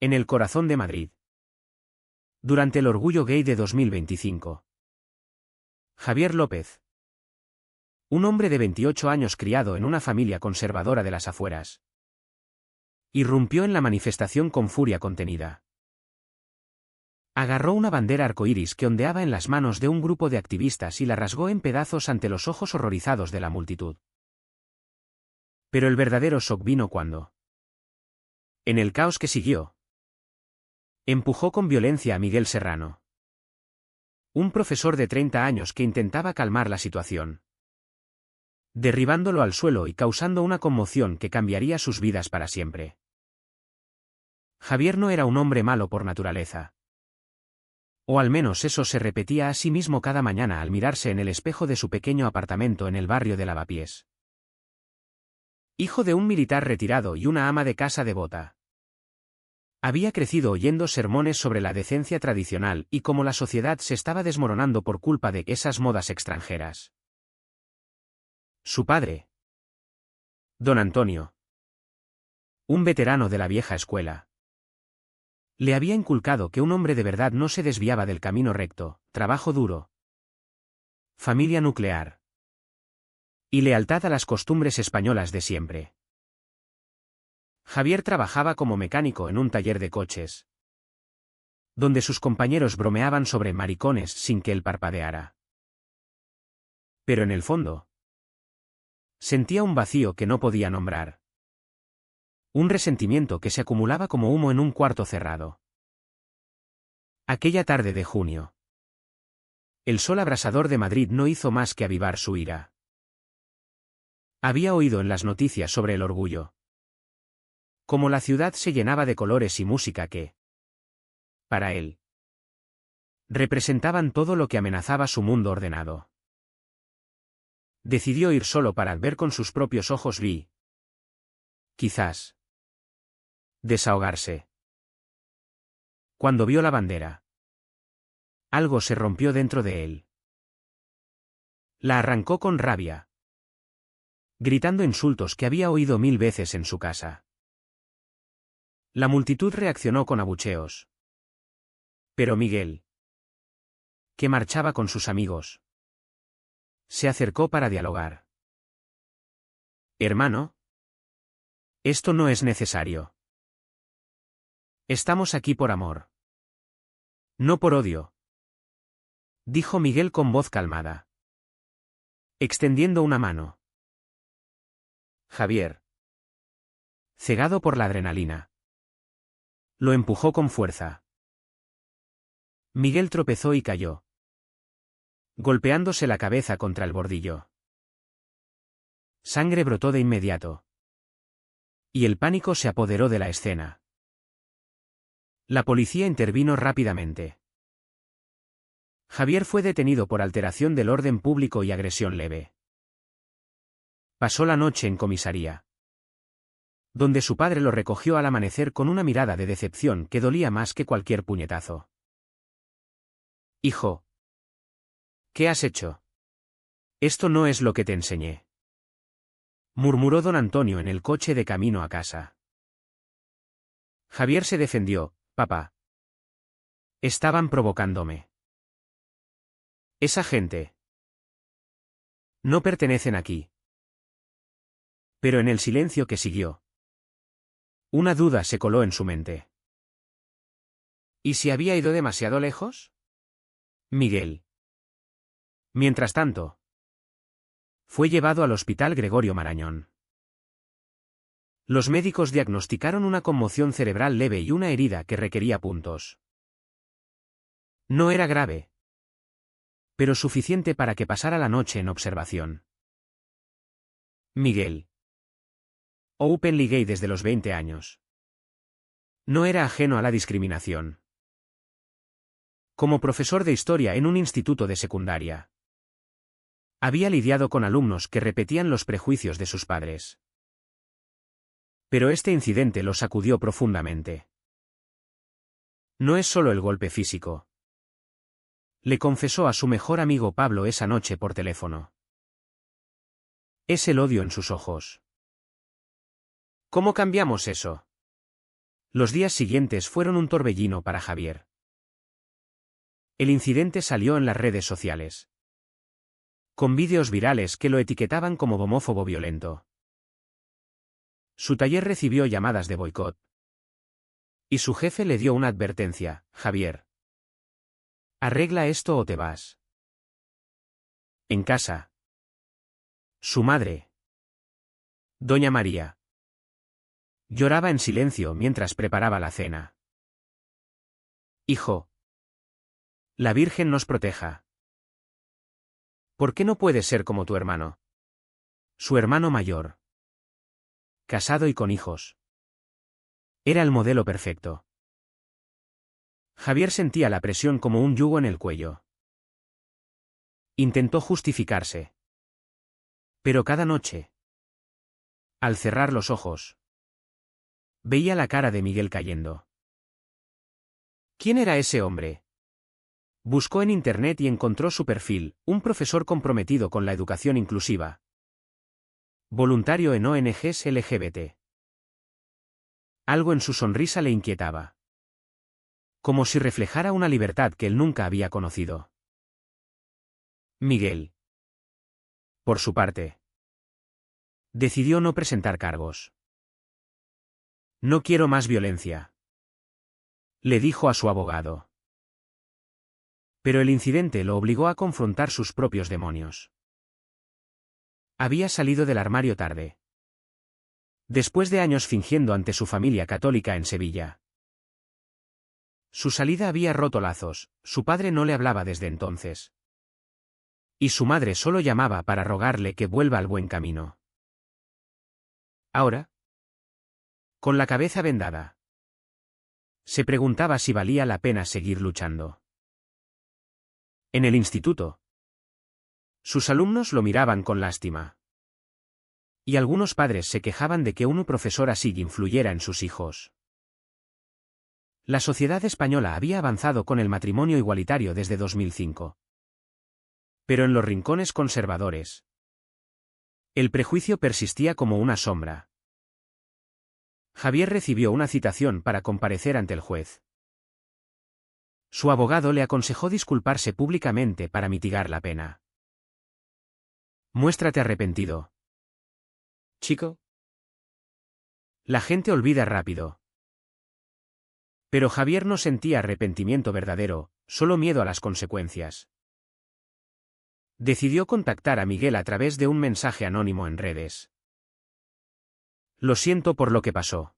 En el corazón de Madrid. Durante el Orgullo Gay de 2025. Javier López. Un hombre de 28 años criado en una familia conservadora de las afueras. Irrumpió en la manifestación con furia contenida. Agarró una bandera arcoíris que ondeaba en las manos de un grupo de activistas y la rasgó en pedazos ante los ojos horrorizados de la multitud. Pero el verdadero shock vino cuando, en el caos que siguió, empujó con violencia a Miguel Serrano, un profesor de 30 años que intentaba calmar la situación, derribándolo al suelo y causando una conmoción que cambiaría sus vidas para siempre. Javier no era un hombre malo por naturaleza. O al menos eso se repetía a sí mismo cada mañana al mirarse en el espejo de su pequeño apartamento en el barrio de Lavapiés. Hijo de un militar retirado y una ama de casa devota. Había crecido oyendo sermones sobre la decencia tradicional y cómo la sociedad se estaba desmoronando por culpa de esas modas extranjeras. Su padre, don Antonio, un veterano de la vieja escuela, le había inculcado que un hombre de verdad no se desviaba del camino recto, trabajo duro, familia nuclear y lealtad a las costumbres españolas de siempre. Javier trabajaba como mecánico en un taller de coches, donde sus compañeros bromeaban sobre maricones sin que él parpadeara. Pero en el fondo, sentía un vacío que no podía nombrar. Un resentimiento que se acumulaba como humo en un cuarto cerrado. Aquella tarde de junio, el sol abrasador de Madrid no hizo más que avivar su ira. Había oído en las noticias sobre el orgullo. Cómo la ciudad se llenaba de colores y música que, para él, representaban todo lo que amenazaba su mundo ordenado. Decidió ir solo para ver con sus propios ojos y, quizás, desahogarse. Cuando vio la bandera, algo se rompió dentro de él. La arrancó con rabia, gritando insultos que había oído 1000 veces en su casa. La multitud reaccionó con abucheos. Pero Miguel, que marchaba con sus amigos, se acercó para dialogar. Hermano, esto no es necesario. Estamos aquí por amor. No por odio, dijo Miguel con voz calmada, extendiendo una mano. Javier, cegado por la adrenalina, lo empujó con fuerza. Miguel tropezó y cayó, golpeándose la cabeza contra el bordillo. Sangre brotó de inmediato, y el pánico se apoderó de la escena. La policía intervino rápidamente. Javier fue detenido por alteración del orden público y agresión leve. Pasó la noche en comisaría, donde su padre lo recogió al amanecer con una mirada de decepción que dolía más que cualquier puñetazo. Hijo, ¿qué has hecho? Esto no es lo que te enseñé, murmuró don Antonio en el coche de camino a casa. Javier se defendió. Papá, estaban provocándome. Esa gente no pertenecen aquí. Pero en el silencio que siguió, una duda se coló en su mente. ¿Y si había ido demasiado lejos? Miguel, mientras tanto, fue llevado al Hospital Gregorio Marañón. Los médicos diagnosticaron una conmoción cerebral leve y una herida que requería puntos. No era grave, pero suficiente para que pasara la noche en observación. Miguel, openly gay desde los 20 años, no era ajeno a la discriminación. Como profesor de historia en un instituto de secundaria, había lidiado con alumnos que repetían los prejuicios de sus padres. Pero este incidente lo sacudió profundamente. No es solo el golpe físico, le confesó a su mejor amigo Pablo esa noche por teléfono. Es el odio en sus ojos. ¿Cómo cambiamos eso? Los días siguientes fueron un torbellino para Javier. El incidente salió en las redes sociales, con vídeos virales que lo etiquetaban como homófobo violento. Su taller recibió llamadas de boicot. Y su jefe le dio una advertencia: Javier, arregla esto o te vas. En casa, su madre, doña María, lloraba en silencio mientras preparaba la cena. Hijo, la Virgen nos proteja. ¿Por qué no puedes ser como tu hermano? Su hermano mayor, casado y con hijos. Era el modelo perfecto. Javier sentía la presión como un yugo en el cuello. Intentó justificarse. Pero cada noche, al cerrar los ojos, veía la cara de Miguel cayendo. ¿Quién era ese hombre? Buscó en internet y encontró su perfil: un profesor comprometido con la educación inclusiva, voluntario en ONGs LGBT. Algo en su sonrisa le inquietaba, como si reflejara una libertad que él nunca había conocido. Miguel, por su parte, decidió no presentar cargos. No quiero más violencia, le dijo a su abogado. Pero el incidente lo obligó a confrontar sus propios demonios. Había salido del armario tarde, después de años fingiendo ante su familia católica en Sevilla. Su salida había roto lazos, su padre no le hablaba desde entonces. Y su madre solo llamaba para rogarle que vuelva al buen camino. Ahora, con la cabeza vendada, se preguntaba si valía la pena seguir luchando. En el instituto, sus alumnos lo miraban con lástima. Y algunos padres se quejaban de que un profesor así influyera en sus hijos. La sociedad española había avanzado con el matrimonio igualitario desde 2005. Pero en los rincones conservadores, el prejuicio persistía como una sombra. Javier recibió una citación para comparecer ante el juez. Su abogado le aconsejó disculparse públicamente para mitigar la pena. Muéstrate arrepentido, chico. La gente olvida rápido. Pero Javier no sentía arrepentimiento verdadero, solo miedo a las consecuencias. Decidió contactar a Miguel a través de un mensaje anónimo en redes. Lo siento por lo que pasó.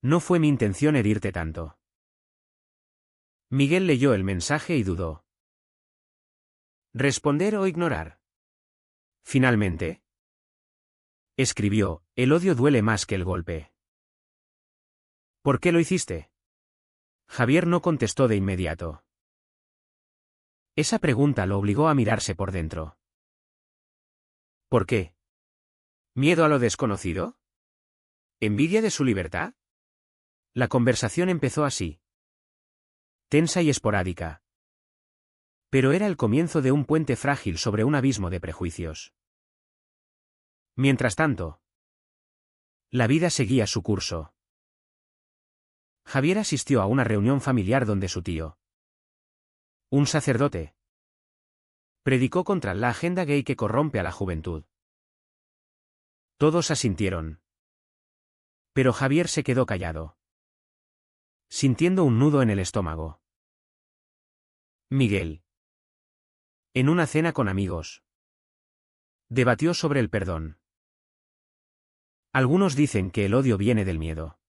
No fue mi intención herirte tanto. Miguel leyó el mensaje y dudó. ¿Responder o ignorar? Finalmente, escribió: el odio duele más que el golpe. ¿Por qué lo hiciste? Javier no contestó de inmediato. Esa pregunta lo obligó a mirarse por dentro. ¿Por qué? ¿Miedo a lo desconocido? ¿Envidia de su libertad? La conversación empezó así, tensa y esporádica. Pero era el comienzo de un puente frágil sobre un abismo de prejuicios. Mientras tanto, la vida seguía su curso. Javier asistió a una reunión familiar donde su tío, un sacerdote, predicó contra la agenda gay que corrompe a la juventud. Todos asintieron. Pero Javier se quedó callado, sintiendo un nudo en el estómago. Miguel, en una cena con amigos, debatió sobre el perdón. Algunos dicen que el odio viene del miedo.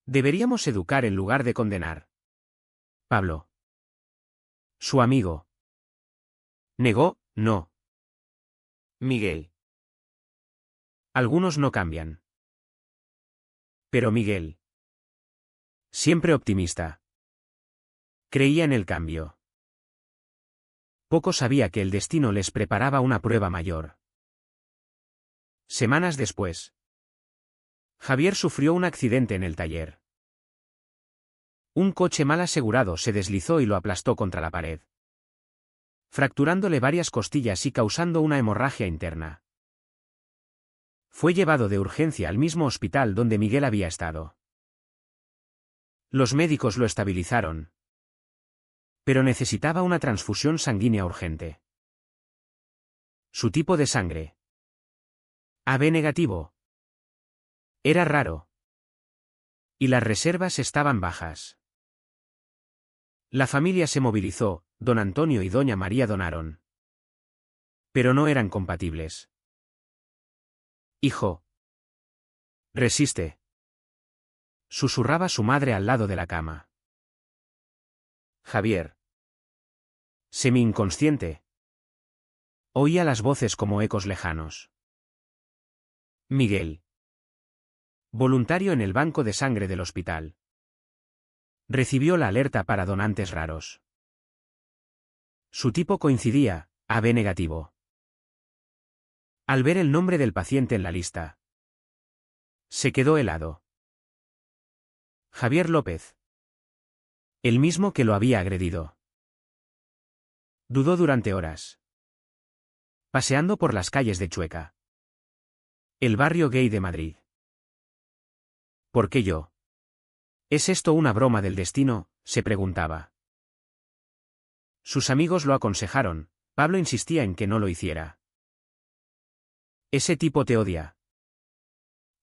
Deberíamos educar en lugar de condenar. Pablo, su amigo, negó: no. Miguel. Algunos no cambian. Pero Miguel, siempre optimista, creía en el cambio. Poco sabía que el destino les preparaba una prueba mayor. Semanas después, Javier sufrió un accidente en el taller. Un coche mal asegurado se deslizó y lo aplastó contra la pared, fracturándole varias costillas y causando una hemorragia interna. Fue llevado de urgencia al mismo hospital donde Miguel había estado. Los médicos lo estabilizaron. Pero necesitaba una transfusión sanguínea urgente. Su tipo de sangre. AB negativo. Era raro. Y las reservas estaban bajas. La familia se movilizó, don Antonio y doña María donaron. Pero no eran compatibles. Hijo. Resiste. Susurraba su madre al lado de la cama. Javier. Semi-inconsciente. Oía las voces como ecos lejanos. Miguel. Voluntario en el banco de sangre del hospital. Recibió la alerta para donantes raros. Su tipo coincidía, AB negativo. Al ver el nombre del paciente en la lista, se quedó helado. Javier López. El mismo que lo había agredido. Dudó durante horas. Paseando por las calles de Chueca, el barrio gay de Madrid. ¿Por qué yo? ¿Es esto una broma del destino?, se preguntaba. Sus amigos lo aconsejaron, Pablo insistía en que no lo hiciera. Ese tipo te odia.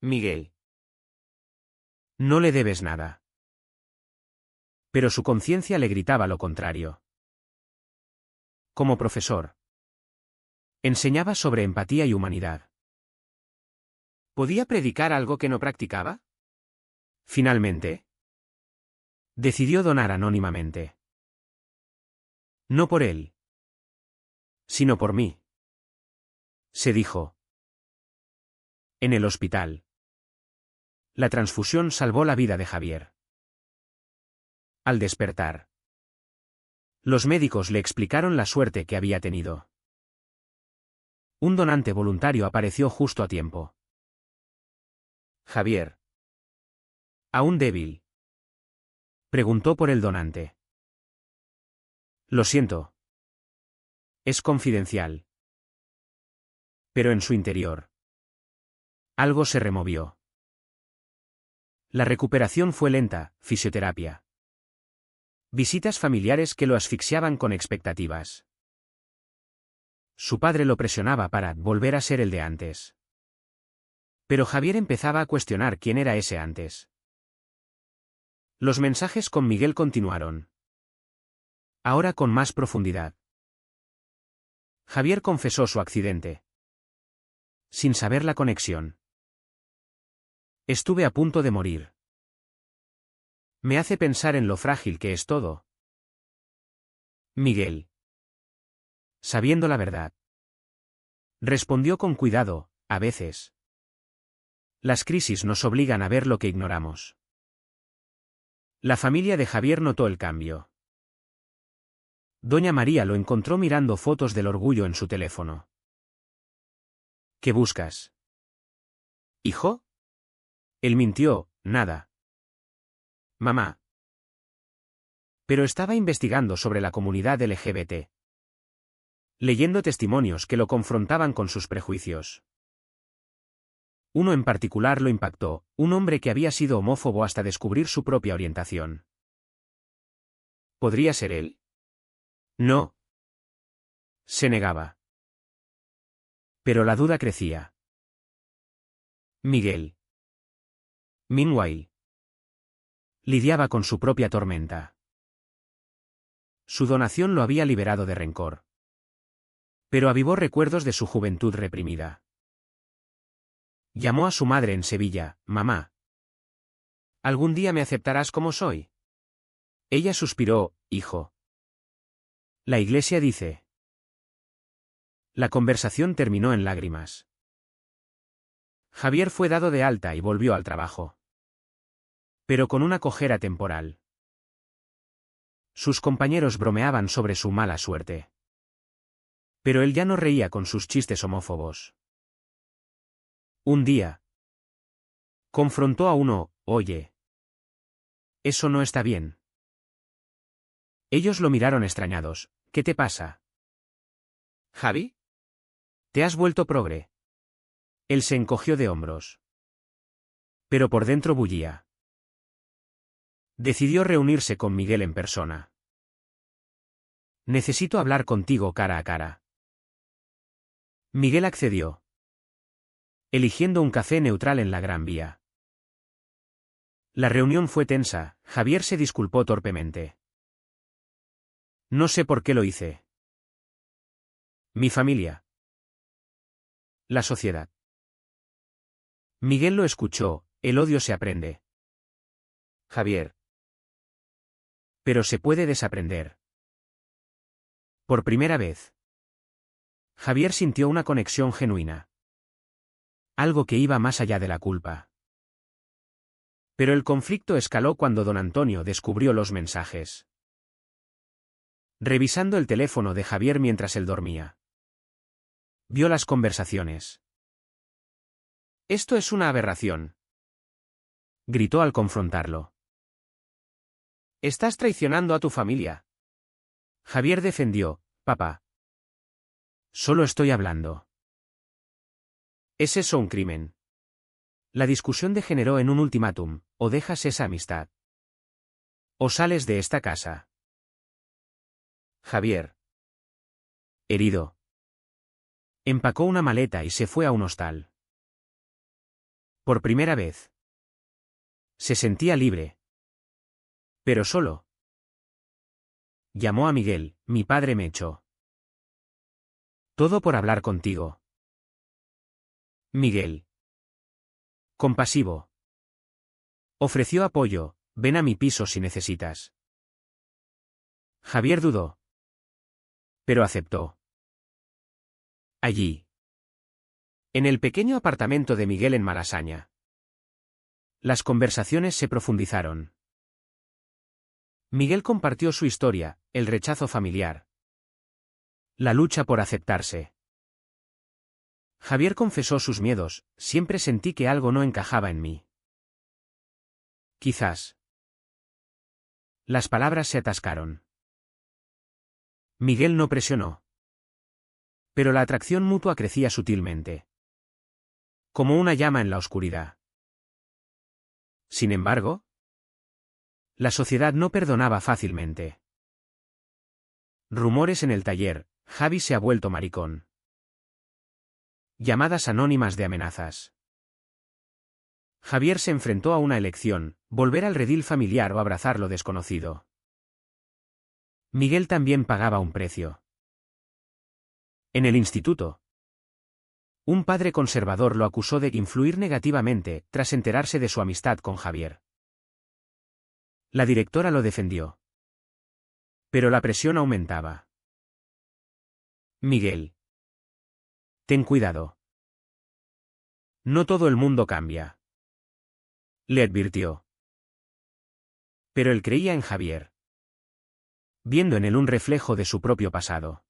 Miguel. No le debes nada. Pero su conciencia le gritaba lo contrario. Como profesor, enseñaba sobre empatía y humanidad. ¿Podía predicar algo que no practicaba? Finalmente, decidió donar anónimamente. No por él, sino por mí, se dijo. En el hospital, la transfusión salvó la vida de Javier. Al despertar, los médicos le explicaron la suerte que había tenido. Un donante voluntario apareció justo a tiempo. Javier. ¿Aún débil?, preguntó por el donante. Lo siento. Es confidencial. Pero en su interior, algo se removió. La recuperación fue lenta, fisioterapia. Visitas familiares que lo asfixiaban con expectativas. Su padre lo presionaba para volver a ser el de antes. Pero Javier empezaba a cuestionar quién era ese antes. Los mensajes con Miguel continuaron. Ahora con más profundidad. Javier confesó su accidente. Sin saber la conexión. Estuve a punto de morir. Me hace pensar en lo frágil que es todo. Miguel. Sabiendo la verdad. Respondió con cuidado, a veces. Las crisis nos obligan a ver lo que ignoramos. La familia de Javier notó el cambio. Doña María lo encontró mirando fotos del orgullo en su teléfono. ¿Qué buscas? ¿Hijo? Él mintió, nada. Mamá. Pero estaba investigando sobre la comunidad LGBT. Leyendo testimonios que lo confrontaban con sus prejuicios. Uno en particular lo impactó, un hombre que había sido homófobo hasta descubrir su propia orientación. ¿Podría ser él? No. Se negaba. Pero la duda crecía. Miguel. Meanwhile, lidiaba con su propia tormenta. Su donación lo había liberado de rencor. Pero avivó recuerdos de su juventud reprimida. Llamó a su madre en Sevilla, mamá. ¿Algún día me aceptarás como soy? Ella suspiró, hijo. La iglesia dice. La conversación terminó en lágrimas. Javier fue dado de alta y volvió al trabajo. Pero con una cojera temporal. Sus compañeros bromeaban sobre su mala suerte. Pero él ya no reía con sus chistes homófobos. Un día, confrontó a uno, oye. Eso no está bien. Ellos lo miraron extrañados, ¿qué te pasa? ¿Javi? ¿Te has vuelto progre? Él se encogió de hombros. Pero por dentro bullía. Decidió reunirse con Miguel en persona. Necesito hablar contigo cara a cara. Miguel accedió. Eligiendo un café neutral en la Gran Vía. La reunión fue tensa, Javier se disculpó torpemente. No sé por qué lo hice. Mi familia. La sociedad. Miguel lo escuchó, el odio se aprende. Javier. Pero se puede desaprender. Por primera vez. Javier sintió una conexión genuina. Algo que iba más allá de la culpa. Pero el conflicto escaló cuando don Antonio descubrió los mensajes. Revisando el teléfono de Javier mientras él dormía. Vio las conversaciones. Esto es una aberración. Gritó al confrontarlo. Estás traicionando a tu familia. Javier defendió, papá. Solo estoy hablando. ¿Es eso un crimen? La discusión degeneró en un ultimátum, o dejas esa amistad. O sales de esta casa. Javier. Herido. Empacó una maleta y se fue a un hostal. Por primera vez. Se sentía libre. Pero solo. Llamó a Miguel, mi padre me echó. Todo por hablar contigo. Miguel. Compasivo. Ofreció apoyo, ven a mi piso si necesitas. Javier dudó. Pero aceptó. Allí. En el pequeño apartamento de Miguel en Malasaña. Las conversaciones se profundizaron. Miguel compartió su historia, el rechazo familiar. La lucha por aceptarse. Javier confesó sus miedos, siempre sentí que algo no encajaba en mí. Quizás. Las palabras se atascaron. Miguel no presionó. Pero la atracción mutua crecía sutilmente. Como una llama en la oscuridad. Sin embargo, la sociedad no perdonaba fácilmente. Rumores en el taller, Javi se ha vuelto maricón. Llamadas anónimas de amenazas. Javier se enfrentó a una elección, volver al redil familiar o abrazar lo desconocido. Miguel también pagaba un precio. En el instituto. Un padre conservador lo acusó de influir negativamente, tras enterarse de su amistad con Javier. La directora lo defendió. Pero la presión aumentaba. Miguel. Ten cuidado. No todo el mundo cambia. Le advirtió. Pero él creía en Javier. Viendo en él un reflejo de su propio pasado.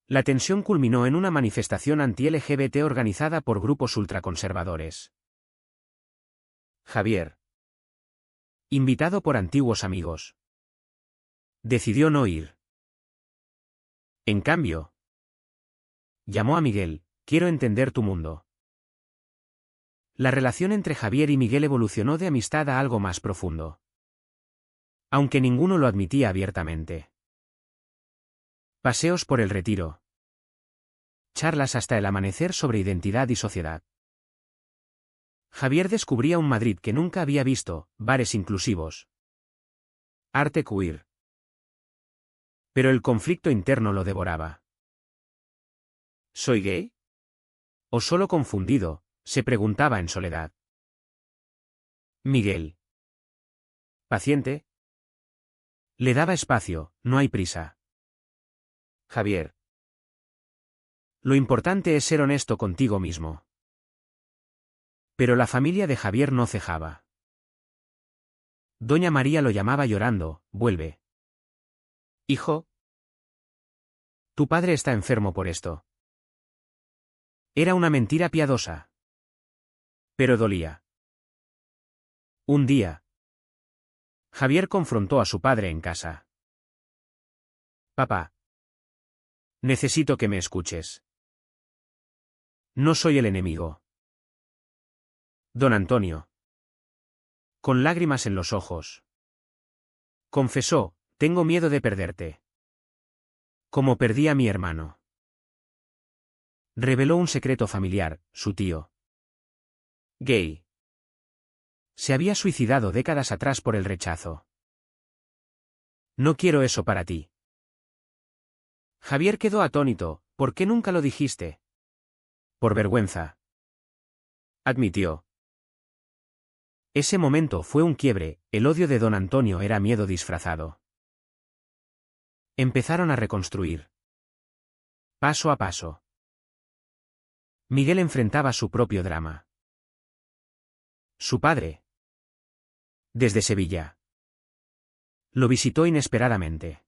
La tensión culminó en una manifestación anti-LGBT organizada por grupos ultraconservadores. Javier. Invitado por antiguos amigos. Decidió no ir. En cambio. Llamó a Miguel, quiero entender tu mundo. La relación entre Javier y Miguel evolucionó de amistad a algo más profundo. Aunque ninguno lo admitía abiertamente. Paseos por el Retiro. Charlas hasta el amanecer sobre identidad y sociedad. Javier descubría un Madrid que nunca había visto, bares inclusivos. Arte queer. Pero el conflicto interno lo devoraba. ¿Soy gay? ¿O solo confundido?, se preguntaba en soledad. Miguel. Paciente. Le daba espacio, no hay prisa. Javier. Lo importante es ser honesto contigo mismo. Pero la familia de Javier no cejaba. Doña María lo llamaba llorando, vuelve. Hijo. Tu padre está enfermo por esto. Era una mentira piadosa. Pero dolía. Un día. Javier confrontó a su padre en casa. Papá. Necesito que me escuches. No soy el enemigo. Don Antonio. Con lágrimas en los ojos. Confesó, tengo miedo de perderte. Como perdí a mi hermano. Reveló un secreto familiar, su tío. Gay. Se había suicidado décadas atrás por el rechazo. No quiero eso para ti. Javier quedó atónito. ¿Por qué nunca lo dijiste? Por vergüenza. Admitió. Ese momento fue un quiebre, el odio de don Antonio era miedo disfrazado. Empezaron a reconstruir. Paso a paso. Miguel enfrentaba su propio drama. Su padre. Desde Sevilla. Lo visitó inesperadamente.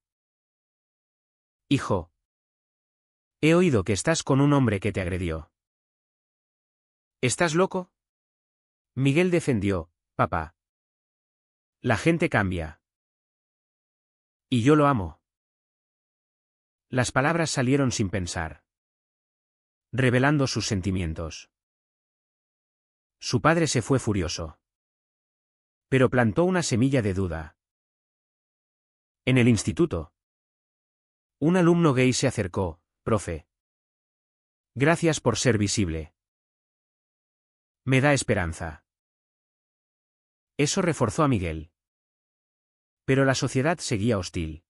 Hijo. He oído que estás con un hombre que te agredió. ¿Estás loco? Miguel defendió, papá. La gente cambia. Y yo lo amo. Las palabras salieron sin pensar. Revelando sus sentimientos. Su padre se fue furioso. Pero plantó una semilla de duda. En el instituto. Un alumno gay se acercó, profe. Gracias por ser visible. Me da esperanza. Eso reforzó a Miguel. Pero la sociedad seguía hostil.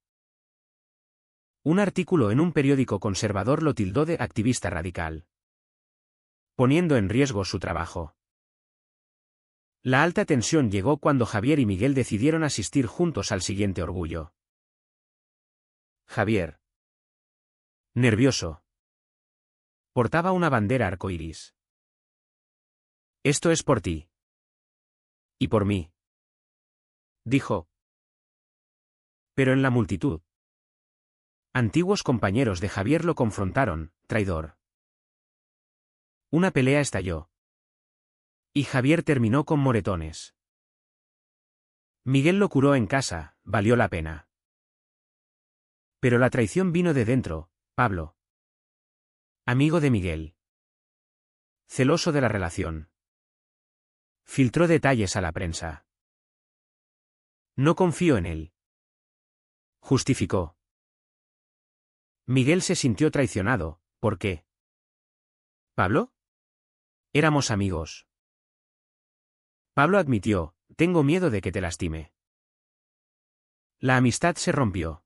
Un artículo en un periódico conservador lo tildó de activista radical, poniendo en riesgo su trabajo. La alta tensión llegó cuando Javier y Miguel decidieron asistir juntos al siguiente orgullo. Javier. Nervioso. Portaba una bandera arcoíris. Esto es por ti. Y por mí. Dijo. Pero en la multitud. Antiguos compañeros de Javier lo confrontaron, traidor. Una pelea estalló. Y Javier terminó con moretones. Miguel lo curó en casa, valió la pena. Pero la traición vino de dentro, Pablo. Amigo de Miguel. Celoso de la relación. Filtró detalles a la prensa. No confío en él. Justificó. Miguel se sintió traicionado, ¿por qué? ¿Pablo? Éramos amigos. Pablo admitió, tengo miedo de que te lastime. La amistad se rompió.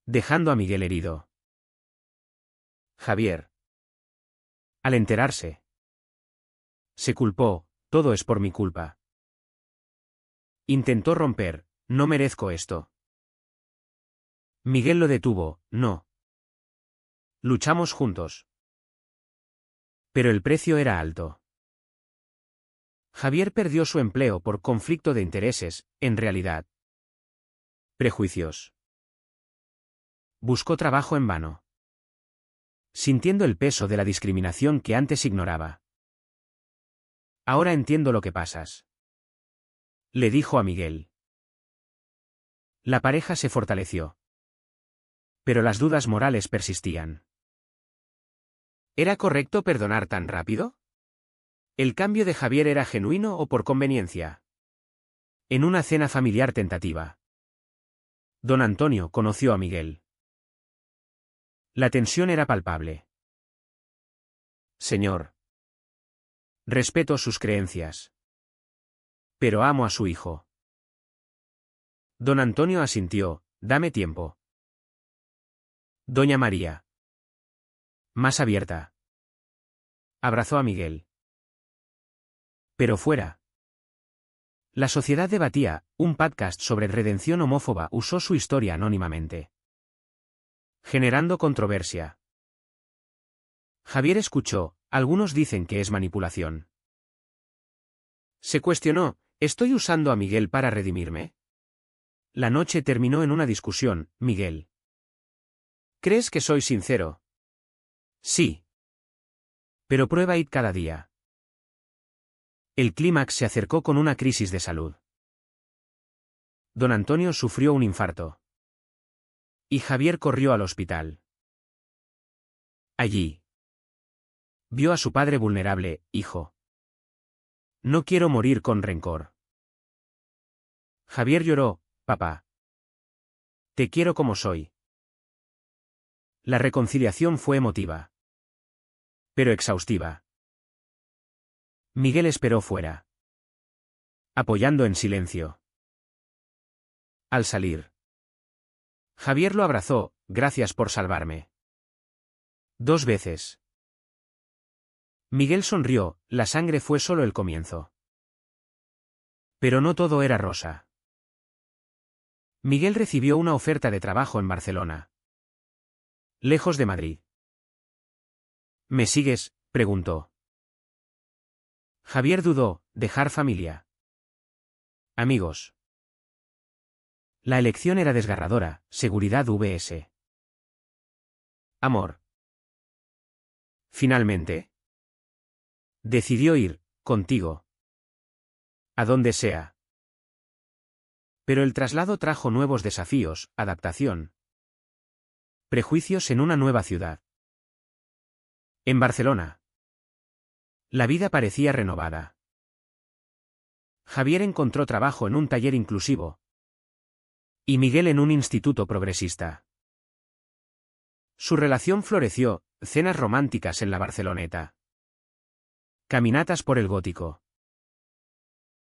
Dejando a Miguel herido. Javier. Al enterarse. Se culpó, todo es por mi culpa. Intentó romper, no merezco esto. Miguel lo detuvo, no. Luchamos juntos. Pero el precio era alto. Javier perdió su empleo por conflicto de intereses, en realidad. Prejuicios. Buscó trabajo en vano. Sintiendo el peso de la discriminación que antes ignoraba. Ahora entiendo lo que pasas. Le dijo a Miguel. La pareja se fortaleció. Pero las dudas morales persistían. ¿Era correcto perdonar tan rápido? ¿El cambio de Javier era genuino o por conveniencia? En una cena familiar tentativa. Don Antonio conoció a Miguel. La tensión era palpable. Señor. Respeto sus creencias. Pero amo a su hijo. Don Antonio asintió, dame tiempo. Doña María. Más abierta. Abrazó a Miguel. Pero fuera. La sociedad debatía, un podcast sobre redención homófoba usó su historia anónimamente. Generando controversia. Javier escuchó, algunos dicen que es manipulación. Se cuestionó, ¿estoy usando a Miguel para redimirme? La noche terminó en una discusión, Miguel. ¿Crees que soy sincero? Sí. Pero prueba IT cada día. El clímax se acercó con una crisis de salud. Don Antonio sufrió un infarto. Y Javier corrió al hospital. Allí. Vio a su padre vulnerable. Hijo. No quiero morir con rencor. Javier lloró. Papá. Te quiero como soy. La reconciliación fue emotiva. Pero exhaustiva. Miguel esperó fuera. Apoyando en silencio. Al salir. Javier lo abrazó. Gracias por salvarme. 2 veces. Miguel sonrió. La sangre fue solo el comienzo. Pero no todo era rosa. Miguel recibió una oferta de trabajo en Barcelona. Lejos de Madrid. ¿Me sigues?, preguntó. Javier dudó. Dejar familia. Amigos. La elección era desgarradora. Seguridad vs. Amor. Finalmente. Decidió ir, contigo. A donde sea. Pero el traslado trajo nuevos desafíos, adaptación. Prejuicios en una nueva ciudad. En Barcelona. La vida parecía renovada. Javier encontró trabajo en un taller inclusivo. Y Miguel en un instituto progresista. Su relación floreció, cenas románticas en la Barceloneta. Caminatas por el gótico.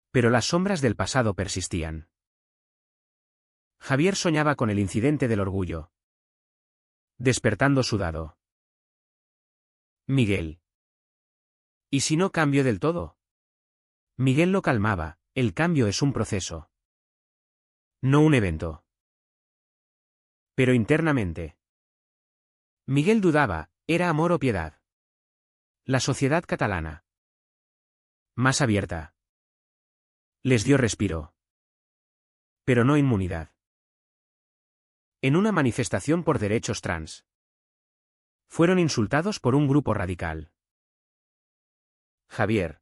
Pero las sombras del pasado persistían. Javier soñaba con el incidente del orgullo. Despertando sudado. Miguel. ¿Y si no cambio del todo? Miguel lo calmaba. El cambio es un proceso. No un evento. Pero internamente. Miguel dudaba, ¿era amor o piedad? La sociedad catalana. Más abierta. Les dio respiro. Pero no inmunidad. En una manifestación por derechos trans. Fueron insultados por un grupo radical. Javier.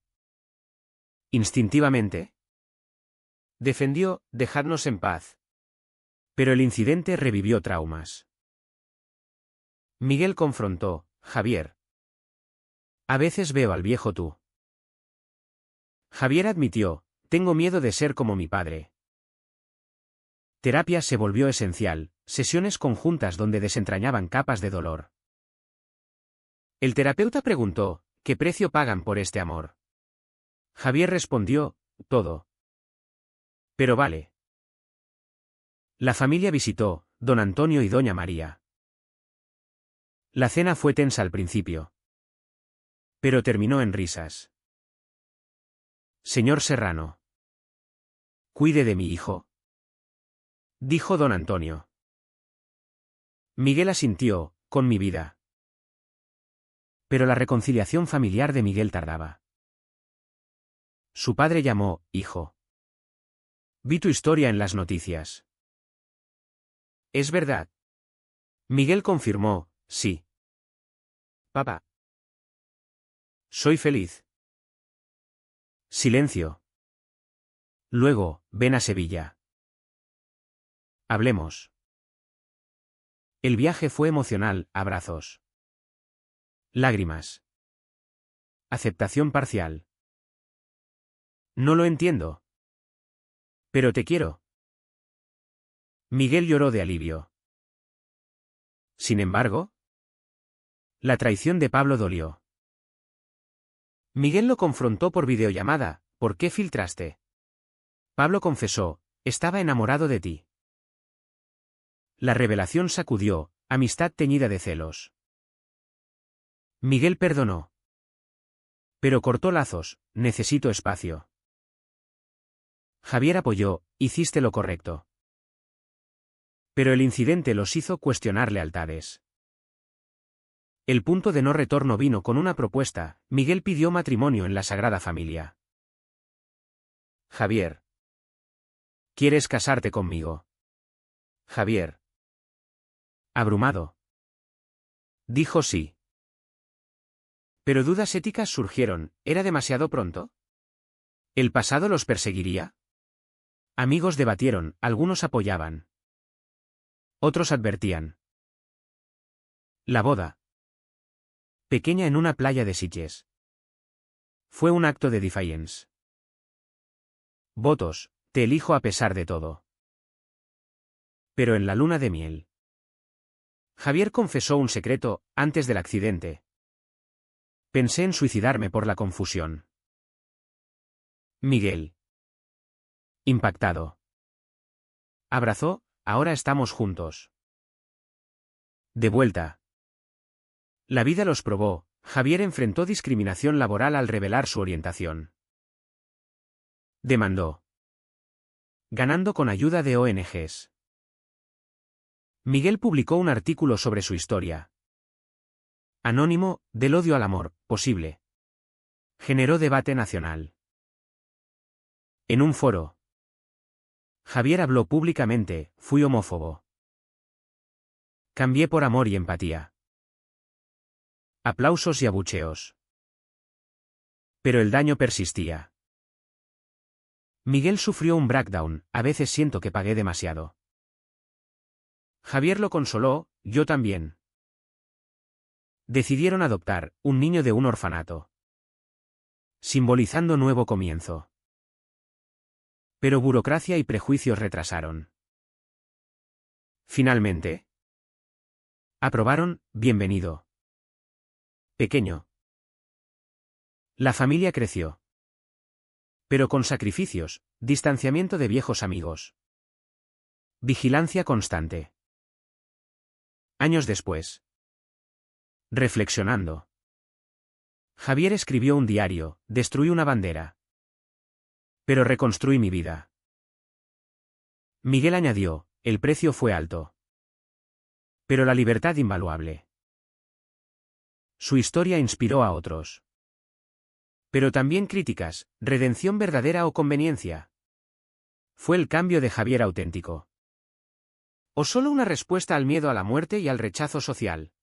Instintivamente. Defendió, dejadnos en paz. Pero el incidente revivió traumas. Miguel confrontó, Javier. A veces veo al viejo tú. Javier admitió, tengo miedo de ser como mi padre. Terapia se volvió esencial, sesiones conjuntas donde desentrañaban capas de dolor. El terapeuta preguntó, ¿qué precio pagan por este amor? Javier respondió, todo. Pero vale. La familia visitó, don Antonio y doña María. La cena fue tensa al principio. Pero terminó en risas. Señor Serrano. Cuide de mi hijo. Dijo don Antonio. Miguel asintió, con mi vida. Pero la reconciliación familiar de Miguel tardaba. Su padre llamó, hijo. Vi tu historia en las noticias. ¿Es verdad? Miguel confirmó, sí. Papá. Soy feliz. Silencio. Luego, ven a Sevilla. Hablemos. El viaje fue emocional, abrazos. Lágrimas. Aceptación parcial. No lo entiendo. Pero te quiero. Miguel lloró de alivio. Sin embargo, la traición de Pablo dolió. Miguel lo confrontó por videollamada, ¿por qué filtraste? Pablo confesó, estaba enamorado de ti. La revelación sacudió, amistad teñida de celos. Miguel perdonó. Pero cortó lazos, necesito espacio. Javier apoyó, hiciste lo correcto. Pero el incidente los hizo cuestionar lealtades. El punto de no retorno vino con una propuesta, Miguel pidió matrimonio en la Sagrada Familia. Javier. ¿Quieres casarte conmigo? Javier. Abrumado. Dijo sí. Pero dudas éticas surgieron, ¿era demasiado pronto? ¿El pasado los perseguiría? Amigos debatieron, algunos apoyaban. Otros advertían. La boda. Pequeña en una playa de Sitges. Fue un acto de defiance. Votos, te elijo a pesar de todo. Pero en la luna de miel. Javier confesó un secreto, antes del accidente. Pensé en suicidarme por la confusión. Miguel. Impactado. Abrazó, ahora estamos juntos. De vuelta. La vida los probó, Javier enfrentó discriminación laboral al revelar su orientación. Demandó. Ganando con ayuda de ONGs. Miguel publicó un artículo sobre su historia. Anónimo, del odio al amor, posible. Generó debate nacional. En un foro. Javier habló públicamente, fui homófobo. Cambié por amor y empatía. Aplausos y abucheos. Pero el daño persistía. Miguel sufrió un breakdown, a veces siento que pagué demasiado. Javier lo consoló, yo también. Decidieron adoptar, un niño de un orfanato. Simbolizando nuevo comienzo. Pero burocracia y prejuicios retrasaron. Finalmente. Aprobaron, bienvenido. Pequeño. La familia creció. Pero con sacrificios, distanciamiento de viejos amigos. Vigilancia constante. Años después. Reflexionando. Javier escribió un diario, destruí una bandera. Pero reconstruí mi vida. Miguel añadió, el precio fue alto. Pero la libertad invaluable. Su historia inspiró a otros. Pero también críticas, redención verdadera o conveniencia. ¿Fue el cambio de Javier auténtico? ¿O solo una respuesta al miedo a la muerte y al rechazo social?